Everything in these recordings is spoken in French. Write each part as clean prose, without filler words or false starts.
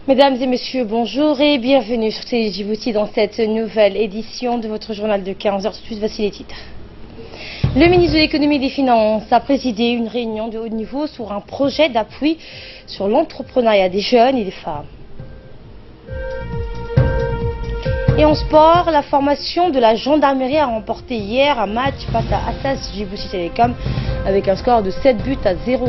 Mesdames et messieurs, bonjour et bienvenue sur Télé Djibouti dans cette nouvelle édition de votre journal de 15h. Tout de suite, voici les titres. Le ministre de l'économie et des finances a présidé une réunion de haut niveau sur un projet d'appui sur l'entrepreneuriat des jeunes et des femmes. Et en sport, la formation de la gendarmerie a remporté hier un match face à Assas Djibouti Telecom avec un score de 7 buts à 0.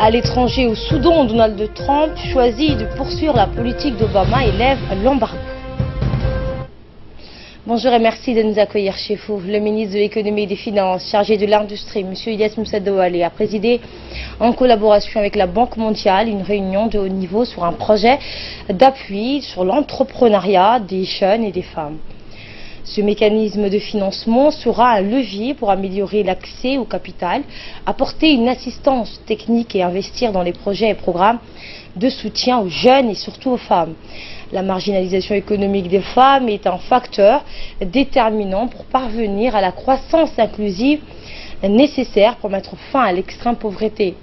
À l'étranger, au Soudan, Donald Trump choisit de poursuivre la politique d'Obama et lève l'embargo. Bonjour et merci de nous accueillir chez vous. Le ministre de l'économie et des finances, chargé de l'industrie, M. Ilyas Moussa Douale, a présidé en collaboration avec la Banque mondiale une réunion de haut niveau sur un projet d'appui sur l'entrepreneuriat des jeunes et des femmes. Ce mécanisme de financement sera un levier pour améliorer l'accès au capital, apporter une assistance technique et investir dans les projets et programmes de soutien aux jeunes et surtout aux femmes. La marginalisation économique des femmes est un facteur déterminant pour parvenir à la croissance inclusive nécessaire pour mettre fin à l'extrême pauvreté.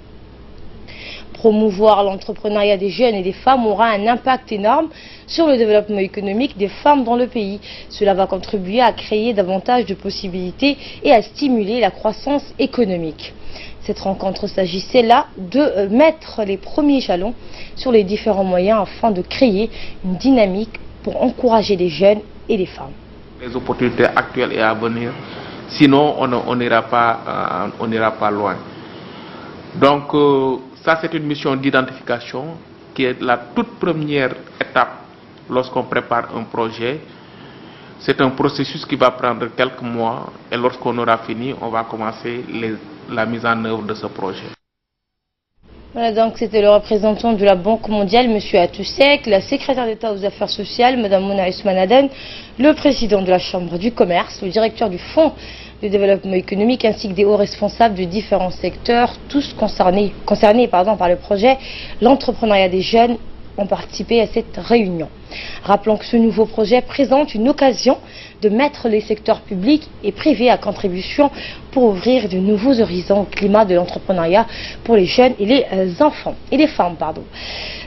Promouvoir l'entrepreneuriat des jeunes et des femmes aura un impact énorme sur le développement économique des femmes dans le pays. Cela va contribuer à créer davantage de possibilités et à stimuler la croissance économique. Cette rencontre s'agissait là de mettre les premiers jalons sur les différents moyens afin de créer une dynamique pour encourager les jeunes et les femmes. Les opportunités actuelles et à venir, sinon on n'ira pas loin. Donc ça c'est une mission d'identification qui est la toute première étape lorsqu'on prépare un projet. C'est un processus qui va prendre quelques mois et lorsqu'on aura fini, on va commencer la mise en œuvre de ce projet. Voilà, donc c'était le représentant de la Banque mondiale, M. Atousek, la secrétaire d'État aux affaires sociales, Mme Mouna Ousmane Aden, le président de la Chambre du commerce, le directeur du Fonds de développement économique ainsi que des hauts responsables de différents secteurs, tous concernés par le projet. L'entrepreneuriat des jeunes ont participé à cette réunion. Rappelons que ce nouveau projet présente une occasion de mettre les secteurs publics et privés à contribution pour ouvrir de nouveaux horizons au climat de l'entrepreneuriat pour les jeunes et les enfants et les femmes.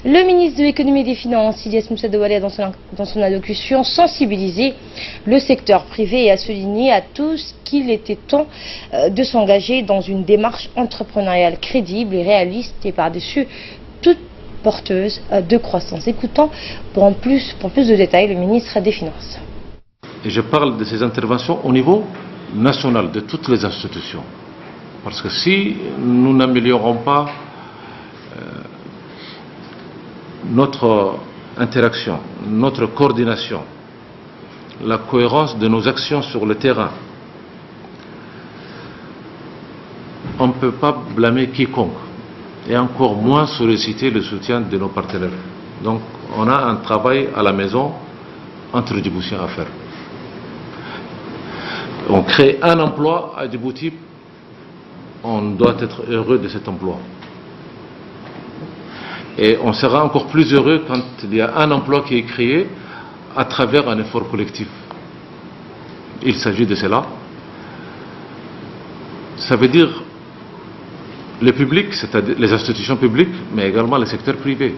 Le ministre de l'économie et des finances, Ilyas Moussa Douale, dans son allocution, sensibilisé le secteur privé et a souligné à tous qu'il était temps de s'engager dans une démarche entrepreneuriale crédible et réaliste et par-dessus toute porteuse de croissance. Écoutons pour plus de détails le ministre des Finances. Et je parle de ces interventions au niveau national, de toutes les institutions. Parce que si nous n'améliorons pas notre interaction, notre coordination, la cohérence de nos actions sur le terrain, on ne peut pas blâmer quiconque. Et encore moins solliciter le soutien de nos partenaires. Donc on a un travail à la maison entre Djiboutiens à faire. On crée un emploi à Djibouti, on doit être heureux de cet emploi. Et on sera encore plus heureux quand il y a un emploi qui est créé à travers un effort collectif. Il s'agit de cela. Ça veut dire le public, c'est-à-dire les institutions publiques, mais également le secteur privé.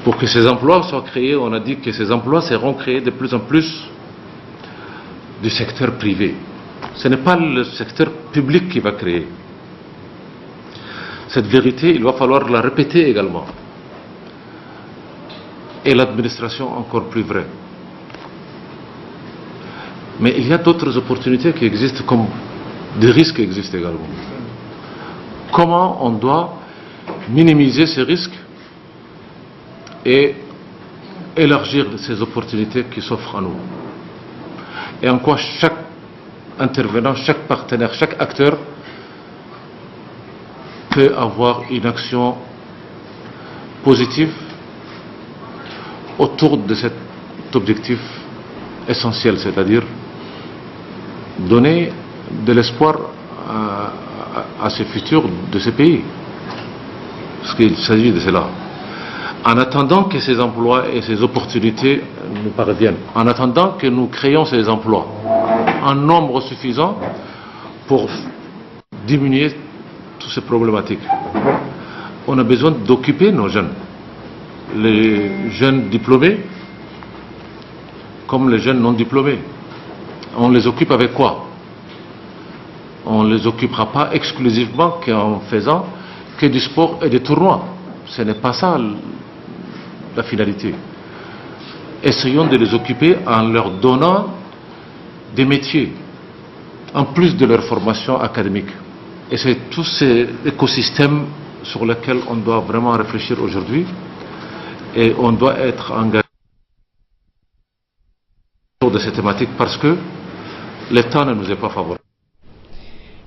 Pour que ces emplois soient créés, on a dit que ces emplois seront créés de plus en plus du secteur privé. Ce n'est pas le secteur public qui va créer. Cette vérité, il va falloir la répéter également. Et l'administration encore plus vraie. Mais il y a d'autres opportunités qui existent, comme des risques qui existent également. Comment on doit minimiser ces risques et élargir ces opportunités qui s'offrent à nous. Et en quoi chaque intervenant, chaque partenaire, chaque acteur peut avoir une action positive autour de cet objectif essentiel, c'est-à-dire donner de l'espoir à ce futur de ce pays. Parce qu'il s'agit de cela. En attendant que ces emplois et ces opportunités nous parviennent, en attendant que nous créions ces emplois en nombre suffisant pour diminuer toutes ces problématiques, on a besoin d'occuper nos jeunes. Les jeunes diplômés comme les jeunes non diplômés. On les occupe avec quoi? On ne les occupera pas exclusivement qu'en faisant que du sport et des tournois. Ce n'est pas ça la finalité. Essayons de les occuper en leur donnant des métiers, en plus de leur formation académique. Et c'est tout cet écosystème sur lequel on doit vraiment réfléchir aujourd'hui, et on doit être engagé autour de ces thématiques parce que le temps ne nous est pas favorable.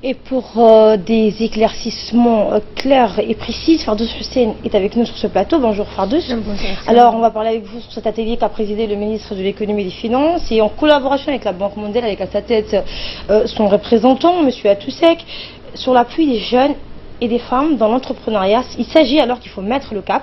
Et pour des éclaircissements clairs et précis, Fardous Hussein est avec nous sur ce plateau. Bonjour Fardous. Bonjour. Alors on va parler avec vous sur cet atelier qu'a présidé le ministre de l'économie et des finances et en collaboration avec la Banque mondiale, avec à sa tête son représentant, M. Atousek, sur l'appui des jeunes et des femmes dans l'entrepreneuriat. Il s'agit alors qu'il faut mettre le cap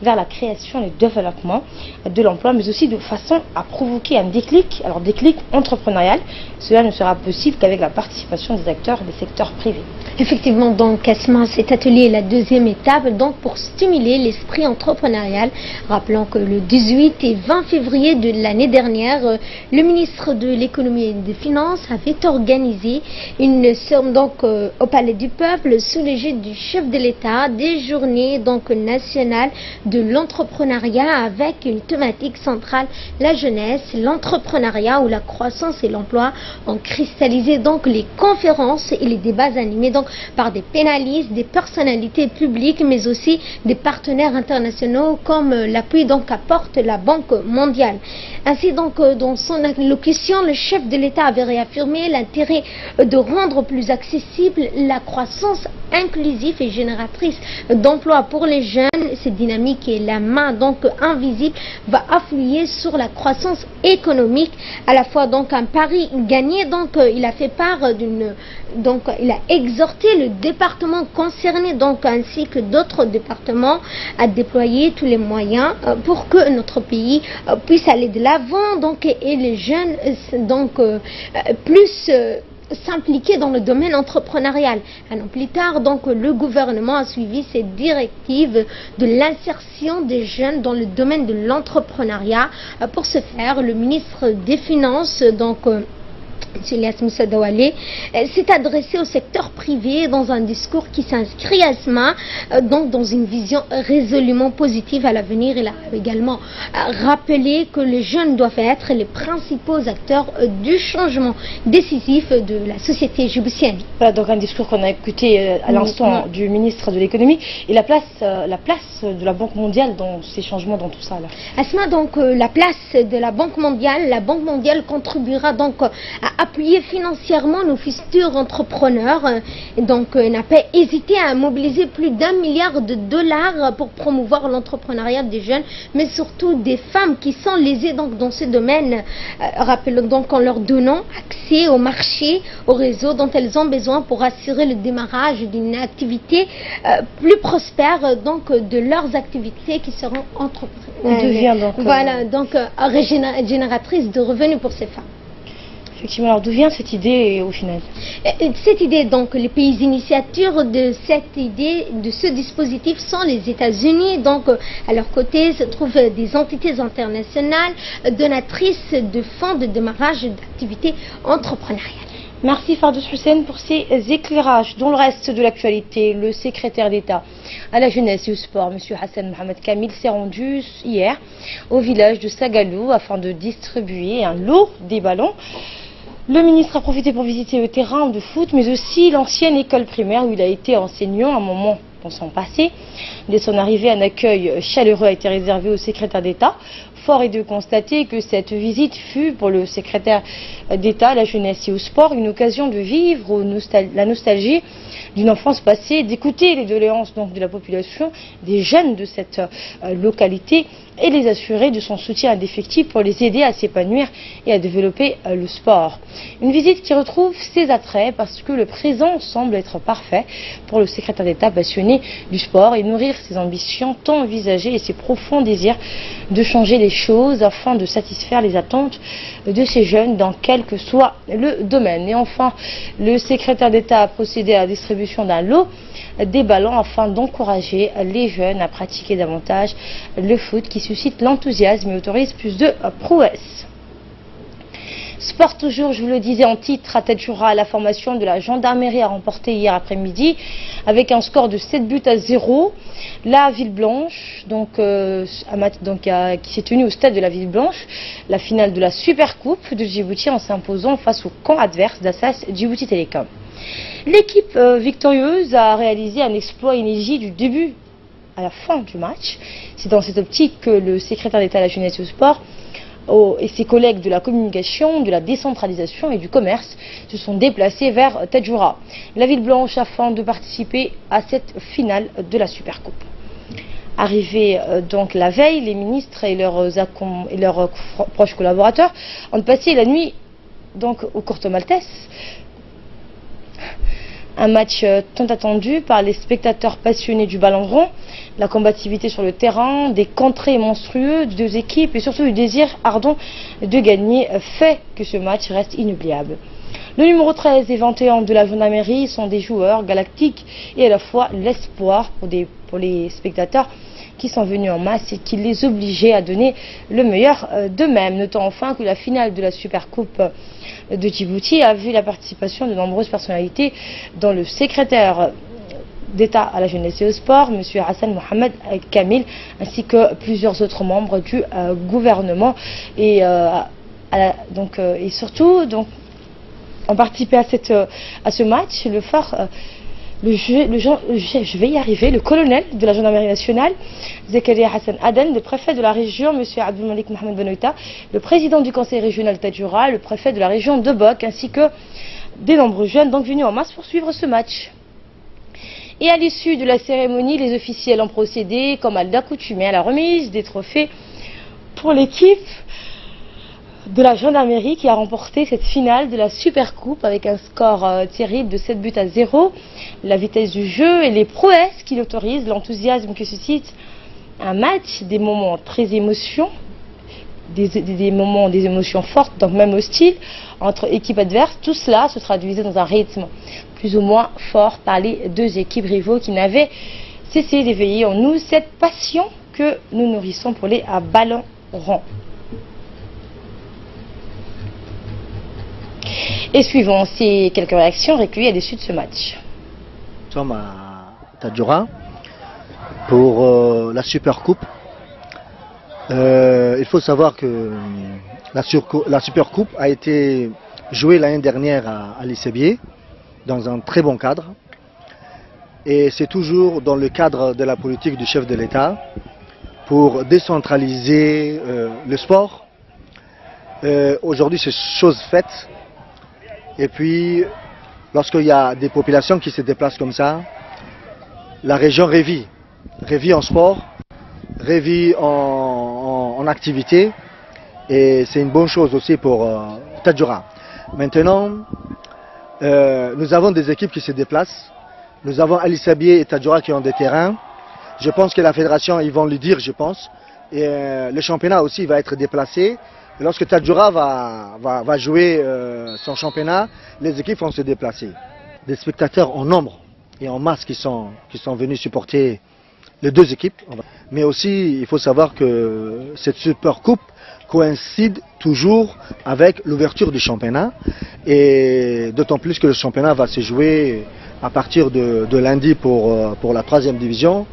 vers la création et le développement de l'emploi, mais aussi de façon à provoquer un déclic, alors déclic entrepreneurial. Cela ne sera possible qu'avec la participation des acteurs des secteurs privés. Effectivement, donc Asma, cet atelier est la deuxième étape donc pour stimuler l'esprit entrepreneurial. Rappelons que le 18 et 20 février de l'année dernière, le ministre de l'économie et des finances avait organisé une séance donc au Palais du Peuple sous l'égide du chef de l'État des journées donc nationales de l'entrepreneuriat avec une thématique centrale, la jeunesse, l'entrepreneuriat ou la croissance et l'emploi. ont cristallisé donc les conférences et les débats animés donc par des pénalistes, des personnalités publiques, mais aussi des partenaires internationaux comme l'appui donc apporte la Banque mondiale. Ainsi donc dans son allocution, le chef de l'État avait réaffirmé l'intérêt de rendre plus accessible la croissance inclusive et génératrice d'emplois pour les jeunes. Cette dynamique et la main donc invisible va affluer sur la croissance économique, à la fois donc un pari gagné. Donc il a fait part d'une, donc il a exhorté le département concerné donc ainsi que d'autres départements à déployer tous les moyens pour que notre pays puisse aller de l'avant donc et les jeunes donc plus s'impliquer dans le domaine entrepreneurial. Un an plus tard, donc, le gouvernement a suivi ces directives de l'insertion des jeunes dans le domaine de l'entrepreneuriat. Pour ce faire, le ministre des Finances, donc, Ilyas Moussa Douale, s'est adressé au secteur privé dans un discours qui s'inscrit à Asma, donc dans une vision résolument positive à l'avenir. Il a également rappelé que les jeunes doivent être les principaux acteurs du changement décisif de la société djiboutienne. Voilà donc un discours qu'on a écouté à l'instant du ministre de l'économie et la place de la Banque mondiale dans ces changements, dans tout ça là. Asma, donc la place de la Banque mondiale contribuera donc à appuyer financièrement nos futurs entrepreneurs. Donc n'a pas hésité à mobiliser plus d'1 milliard de dollars pour promouvoir l'entrepreneuriat des jeunes, mais surtout des femmes qui sont lésées donc dans ce domaine. Rappelons donc en leur donnant accès au marché, au réseau dont elles ont besoin pour assurer le démarrage d'une activité plus prospère donc de leurs activités qui seront génératrices de revenus pour ces femmes. Effectivement, alors d'où vient cette idée au final? Cette idée, donc, les pays initiateurs de cette idée, de ce dispositif sont les États-Unis. Donc, à leur côté se trouvent des entités internationales donatrices de fonds de démarrage d'activités entrepreneuriales. Merci Fardous Hussein pour ces éclairages. Dans le reste de l'actualité, le secrétaire d'État à la jeunesse et au sport, M. Hassan Mohamed Kamil, s'est rendu hier au village de Sagalou afin de distribuer un lot des ballons. Le ministre a profité pour visiter le terrain de foot, mais aussi l'ancienne école primaire où il a été enseignant à un moment dans son passé. Dès son arrivée, un accueil chaleureux a été réservé au secrétaire d'État. Fort est de constater que cette visite fut pour le secrétaire d'État à la jeunesse et au sport une occasion de vivre la nostalgie d'une enfance passée, d'écouter les doléances donc de la population, des jeunes de cette localité et les assurer de son soutien indéfectible pour les aider à s'épanouir et à développer le sport. Une visite qui retrouve ses attraits parce que le présent semble être parfait pour le secrétaire d'État passionné du sport et nourrir ses ambitions tant envisagées et ses profonds désirs de changer les choses afin de satisfaire les attentes de ces jeunes dans quel que soit le domaine. Et enfin, le secrétaire d'État a procédé à la distribution d'un lot des ballons afin d'encourager les jeunes à pratiquer davantage le foot qui suscite l'enthousiasme et autorise plus de prouesses. Sport toujours, je vous le disais en titre, à Tadjoura, la formation de la gendarmerie a remporté hier après-midi avec un score de 7-0. La Ville-Blanche, qui s'est tenue au stade de la Ville-Blanche, la finale de la Supercoupe de Djibouti en s'imposant face au camp adverse d'Assas Djibouti Télécom. L'équipe victorieuse a réalisé un exploit inédit du début à la fin du match. C'est dans cette optique que le secrétaire d'État à la jeunesse et au sport et ses collègues de la communication, de la décentralisation et du commerce se sont déplacés vers Tadjoura, la ville blanche, afin de participer à cette finale de la Supercoupe. Arrivés donc la veille, les ministres et leurs proches collaborateurs ont passé la nuit donc au Corto Maltese. Un match tant attendu par les spectateurs passionnés du ballon rond, la combativité sur le terrain, des contrées monstrueux de deux équipes et surtout le désir ardent de gagner fait que ce match reste inoubliable. Le numéro 13 et 21 de la gendarmerie sont des joueurs galactiques et à la fois l'espoir pour les spectateurs qui sont venus en masse et qui les obligeaient à donner le meilleur d'eux-mêmes. Notons enfin que la finale de la Supercoupe de Djibouti a vu la participation de nombreuses personnalités, dont le secrétaire d'État à la jeunesse et au sport, M. Hassan Mohamed Kamil, ainsi que plusieurs autres membres du gouvernement. Et surtout, ont participé à ce match je vais y arriver, le colonel de la gendarmerie nationale, Zakaria Hassan Aden, le préfet de la région, M. Abdul Malik Mohamed Benoïta, le président du conseil régional Tadjoura, le préfet de la région de Bok, ainsi que des nombreux jeunes donc venus en masse pour suivre ce match. Et à l'issue de la cérémonie, les officiels ont procédé, comme à l'accoutumée, à la remise des trophées pour l'équipe de la gendarmerie qui a remporté cette finale de la Supercoupe avec un score terrible de 7-0. La vitesse du jeu et les prouesses qui l'autorisent, l'enthousiasme que suscite un match, des moments très émotions, des émotions fortes, donc même hostiles, entre équipes adverses. Tout cela se traduisait dans un rythme plus ou moins fort par les deux équipes rivaux qui n'avaient cessé d'éveiller en nous cette passion que nous nourrissons pour les ballons ronds. Et suivons ces quelques réactions recueillies à l'issue de ce match. Nous sommes à Tadjoura pour la Supercoupe. Il faut savoir que la Supercoupe a été jouée l'année dernière à l'Issébié dans un très bon cadre. Et c'est toujours dans le cadre de la politique du chef de l'État pour décentraliser le sport. Aujourd'hui, c'est chose faite. Et puis, lorsqu'il y a des populations qui se déplacent comme ça, la région revit en sport, revit en activité, et c'est une bonne chose aussi pour Tadjoura. Maintenant, nous avons des équipes qui se déplacent, nous avons Ali Sabié et Tadjoura qui ont des terrains. Je pense que la fédération, ils vont le dire, je pense, et le championnat aussi va être déplacé. Et lorsque Tadjoura va jouer son championnat, les équipes vont se déplacer. Des spectateurs en nombre et en masse qui sont venus supporter les deux équipes. Mais aussi, il faut savoir que cette Supercoupe coïncide toujours avec l'ouverture du championnat. Et d'autant plus que le championnat va se jouer à partir de lundi pour la 3e division.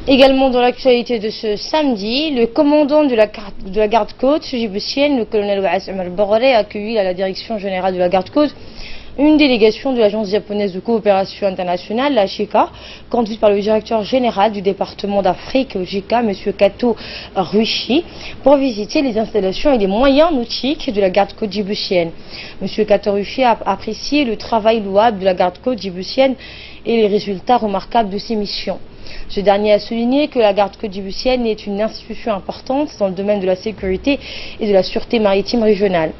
Également dans l'actualité de ce samedi, le commandant de la garde-côte djiboutienne, le colonel Ouass Omar Borré, a accueilli à la direction générale de la garde-côte une délégation de l'agence japonaise de coopération internationale, la JICA, conduite par le directeur général du département d'Afrique JICA, M. Kato Ruishi, pour visiter les installations et les moyens nautiques de la garde-côte djiboutienne. M. Kato Ruishi a apprécié le travail louable de la garde-côte djiboutienne et les résultats remarquables de ses missions. Ce dernier a souligné que la garde côte djiboutienne est une institution importante dans le domaine de la sécurité et de la sûreté maritime régionale.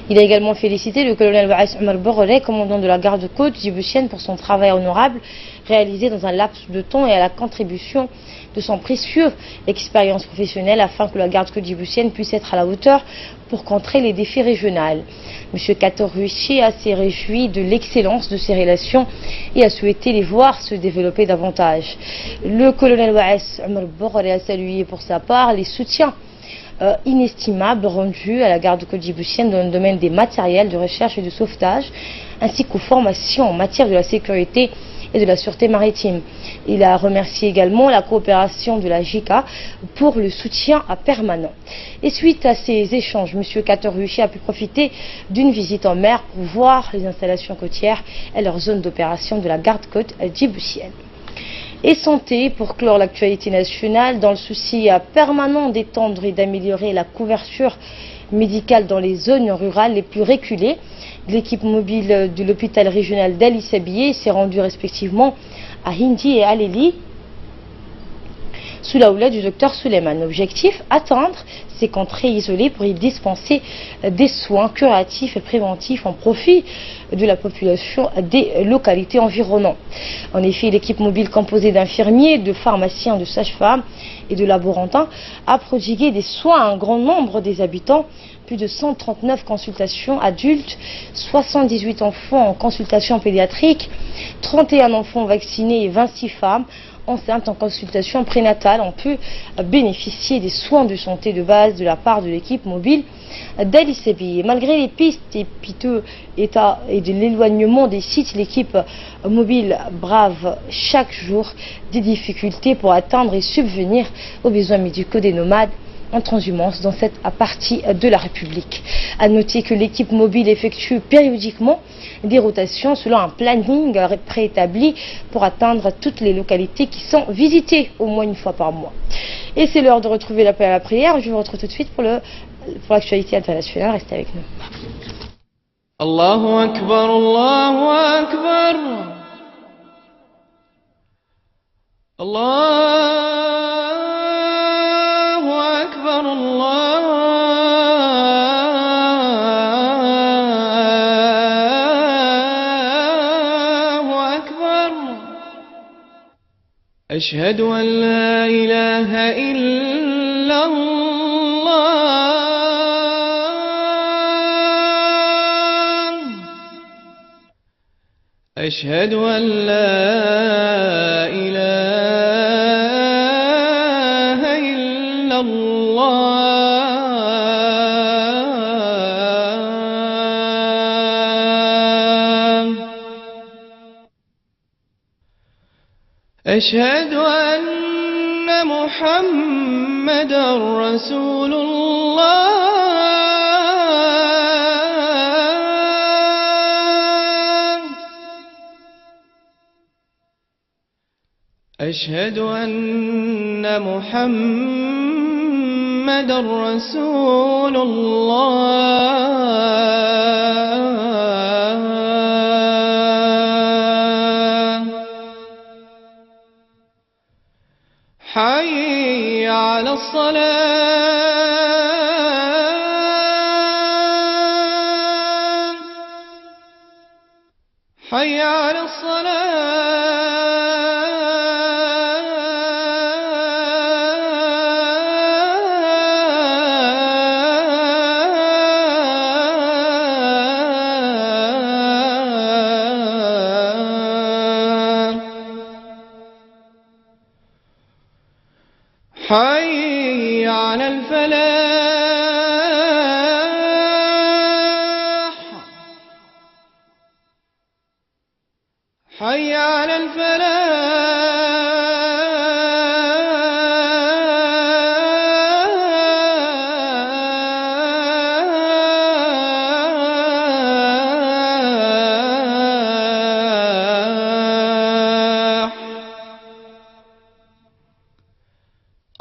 Il a également félicité le colonel Waïs Omar Borré, commandant de la garde côte djiboutienne, pour son travail honorable réalisé dans un laps de temps et à la contribution de son précieux expérience professionnelle afin que la garde côte djiboutienne puisse être à la hauteur pour contrer les défis régionaux. M. Kator-Ruichi s'est réjoui de l'excellence de ces relations et a souhaité les voir se développer davantage. Le colonel Waïs Omar Borré a salué pour sa part les soutiens inestimable rendu à la garde côte djiboutienne dans le domaine des matériels de recherche et de sauvetage, ainsi qu'aux formations en matière de la sécurité et de la sûreté maritime. Il a remercié également la coopération de la JICA pour le soutien permanent. Et suite à ces échanges, M. Kator-Ruichi a pu profiter d'une visite en mer pour voir les installations côtières et leurs zones d'opération de la garde côte djiboutienne. Et santé, pour clore l'actualité nationale, dans le souci permanent d'étendre et d'améliorer la couverture médicale dans les zones rurales les plus reculées, l'équipe mobile de l'hôpital régional d'Ali Sabié s'est rendue respectivement à Hindi et à Léli, sous la houlette du docteur Suleiman. Objectif, atteindre ces contrées isolées pour y dispenser des soins curatifs et préventifs en profit de la population des localités environnantes. En effet, l'équipe mobile composée d'infirmiers, de pharmaciens, de sages-femmes et de laborantins a prodigué des soins à un grand nombre des habitants. Plus de 139 consultations adultes, 78 enfants en consultation pédiatrique, 31 enfants vaccinés et 26 femmes enceintes en consultation prénatale ont pu bénéficier des soins de santé de base de la part de l'équipe mobile d'Ali Sabié. Malgré les pistes et piteux états et de l'éloignement des sites, l'équipe mobile brave chaque jour des difficultés pour atteindre et subvenir aux besoins médicaux des nomades en transhumance dans cette partie de la République. À noter que l'équipe mobile effectue périodiquement des rotations selon un planning préétabli pour atteindre toutes les localités qui sont visitées au moins une fois par mois. Et c'est l'heure de retrouver l'appel à la prière. Je vous retrouve tout de suite pour l'actualité internationale. Restez avec nous. Allahu Akbar, Allahu Akbar. Allahu Akbar, Allahu Akbar. Ashhadu an la ilaha illallah. أشهد أن لا إله إلا الله. أشهد أن محمدًا رسول الله. أشهد أن محمدًا رسول الله. حي على الصلاة. حي على حي على الفلاح. حي على الفلاح.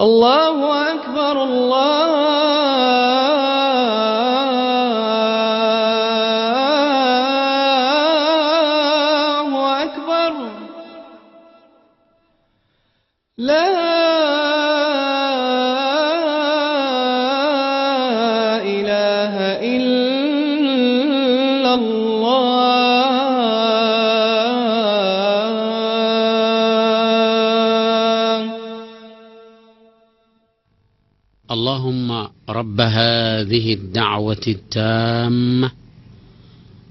الله أكبر، الله أكبر. لا إله إلا الله. اللهم رب هذه الدعوة التامة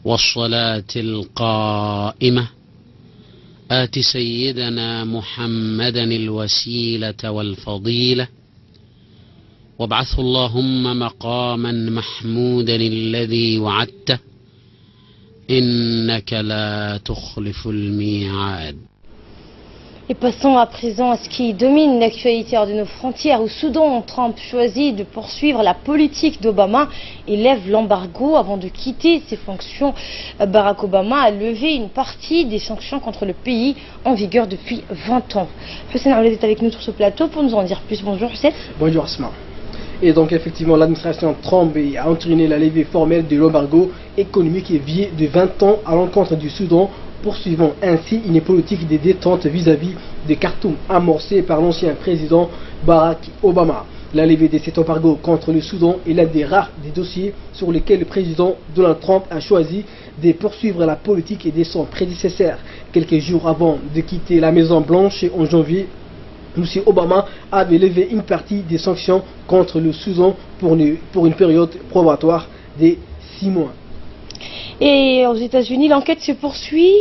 والصلاة القائمة آت سيدنا محمدا الوسيلة والفضيلة وابعثه اللهم مقاما محمودا الذي وعدته إنك لا تخلف الميعاد. Et passons à présent à ce qui domine l'actualité hors de nos frontières. Au Soudan, Trump choisit de poursuivre la politique d'Obama et lève l'embargo avant de quitter ses fonctions. Barack Obama a levé une partie des sanctions contre le pays en vigueur depuis 20 ans. Hussein Aouled est avec nous sur ce plateau pour nous en dire plus. Bonjour Hussein. Bonjour Asma. Et donc effectivement l'administration Trump a entériné la levée formelle de l'embargo économique et vieux de 20 ans à l'encontre du Soudan, poursuivant ainsi une politique de détente vis-à-vis de Khartoum amorcée par l'ancien président Barack Obama. La levée de cet embargo contre le Soudan est l'un des rares des dossiers sur lesquels le président Donald Trump a choisi de poursuivre la politique de son prédécesseur. Quelques jours avant de quitter la Maison Blanche en janvier, M. Obama avait levé une partie des sanctions contre le Soudan pour une période probatoire de 6 mois. Et aux États-Unis, l'enquête se poursuit.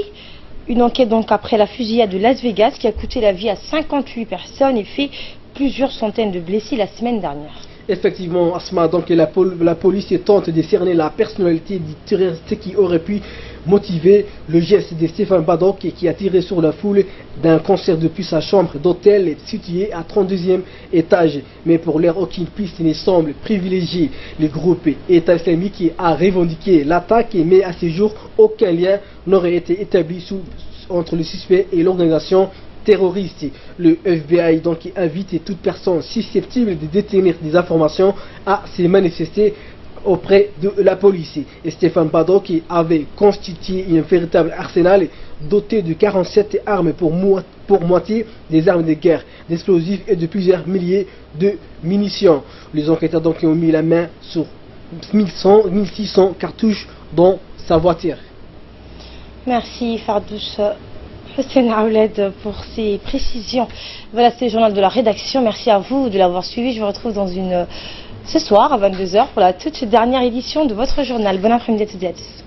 Une enquête donc après la fusillade de Las Vegas qui a coûté la vie à 58 personnes et fait plusieurs centaines de blessés la semaine dernière. Effectivement, Asma, donc la police tente de cerner la personnalité du terroriste qui aurait pu motiver le geste de Stephen Paddock qui a tiré sur la foule d'un concert depuis sa chambre d'hôtel située à 32e étage. Mais pour l'heure, aucune piste ne semble privilégier le groupe État islamique a revendiqué l'attaque, mais à ce jour, aucun lien n'aurait été établi entre le suspect et l'organisation terroriste. Le FBI donc invite toute personne susceptible de détenir des informations à se manifester auprès de la police. Et Stephen Paddock avait constitué un véritable arsenal doté de 47 armes pour moitié des armes de guerre, d'explosifs et de plusieurs milliers de munitions. Les enquêteurs donc ont mis la main sur 1600 cartouches dans sa voiture. Merci Fardouch Hussein Aouled pour ces précisions. Voilà, c'est le journal de la rédaction. Merci à vous de l'avoir suivi. Je vous retrouve ce soir à 22 h pour la toute dernière édition de votre journal. Bon après-midi à toutes et à tous.